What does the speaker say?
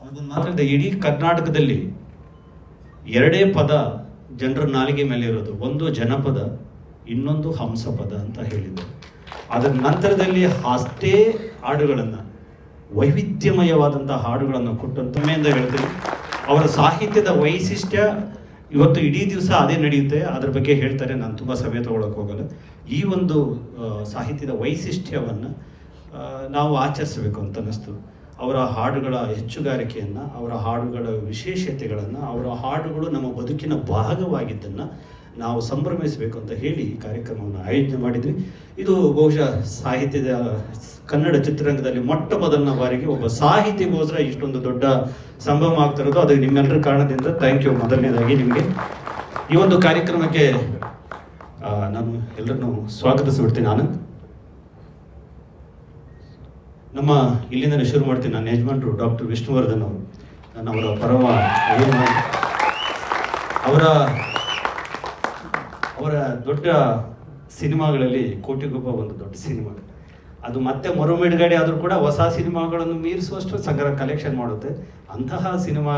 ಅದೊಂದು ಮಾತ್ರ ಇಡೀ ಕರ್ನಾಟಕದಲ್ಲಿ ಎರಡೇ ಪದ ಜನರ ನಾಲಿಗೆ ಮೇಲೆ ಇರೋದು, ಒಂದು ಜನಪದ, ಇನ್ನೊಂದು ಹಂಸಪದ ಅಂತ ಹೇಳಿದರು. ಅದರ ನಂತರದಲ್ಲಿ ಅಷ್ಟೇ ಹಾಡುಗಳನ್ನು, ವೈವಿಧ್ಯಮಯವಾದಂಥ ಹಾಡುಗಳನ್ನು ಕೊಟ್ಟಂತ ಹೆಮ್ಮೆಯಿಂದ ಹೇಳ್ತೀನಿ. ಅವರ ಸಾಹಿತ್ಯದ ವೈಶಿಷ್ಟ್ಯ ಇವತ್ತು ಇಡೀ ದಿವಸ ಅದೇ ನಡೆಯುತ್ತೆ, ಅದ್ರ ಬಗ್ಗೆ ಹೇಳ್ತಾರೆ, ನಾನು ತುಂಬ ಸಮಯ ತಗೊಳಕ್ಕೆ ಹೋಗಲ್ಲ. ಈ ಒಂದು ಸಾಹಿತ್ಯದ ವೈಶಿಷ್ಟ್ಯವನ್ನು ನಾವು ಆಚರಿಸಬೇಕು ಅಂತ ಅನ್ನಿಸ್ತು. ಅವರ ಹಾಡುಗಳ ಹೆಚ್ಚುಗಾರಿಕೆಯನ್ನು, ಅವರ ಹಾಡುಗಳ ವಿಶೇಷತೆಗಳನ್ನು, ಅವರ ಹಾಡುಗಳು ನಮ್ಮ ಬದುಕಿನ ಭಾಗವಾಗಿದ್ದನ್ನು ನಾವು ಸಂಭ್ರಮಿಸಬೇಕು ಅಂತ ಹೇಳಿ ಈ ಕಾರ್ಯಕ್ರಮವನ್ನು ಆಯೋಜನೆ ಮಾಡಿದ್ವಿ. ಇದು ಬಹುಶಃ ಸಾಹಿತ್ಯದ ಕನ್ನಡ ಚಿತ್ರರಂಗದಲ್ಲಿ ಮೊಟ್ಟ ಮೊದಲನ ಬಾರಿಗೆ ಒಬ್ಬ ಸಾಹಿತಿಗೋಸ್ಕರ ಇಷ್ಟೊಂದು ದೊಡ್ಡ ಸಂಭ್ರಮ ಆಗ್ತಿರೋದು. ಅದು ನಿಮ್ಮೆಲ್ಲರ ಕಾರಣದಿಂದ ಥ್ಯಾಂಕ್ ಯು. ಮೊದಲನೇದಾಗಿ ನಿಮಗೆ ಈ ಒಂದು ಕಾರ್ಯಕ್ರಮಕ್ಕೆ ನಾನು ಎಲ್ಲರನ್ನೂ ಸ್ವಾಗತಿಸಿಬಿಡ್ತೀನಿ. ಆನಂದ್, ನಮ್ಮ ಇಲ್ಲಿಂದಲೇ ಶುರು ಮಾಡ್ತೀನಿ. ನನ್ನ ಯಜಮಾನರು ಡಾಕ್ಟರ್ ವಿಷ್ಣುವರ್ಧನ್ ಅವರು, ನಾನು ಅವರ ಪರಮ ಅವರ ದೊಡ್ಡ ಸಿನಿಮಾಗಳಲ್ಲಿ ಕೋಟಿಗೊಬ್ಬ ಒಂದು ದೊಡ್ಡ ಸಿನಿಮಾ, ಅದು ಮತ್ತೆ ಮರುಮಿಡುಗಡೆ ಆದರೂ ಕೂಡ ಹೊಸ ಸಿನಿಮಾಗಳನ್ನು ಮೀರಿಸುವಷ್ಟು ಸಂಗ್ರಹ ಕಲೆಕ್ಷನ್ ಮಾಡುತ್ತೆ. ಅಂತಹ ಸಿನಿಮಾ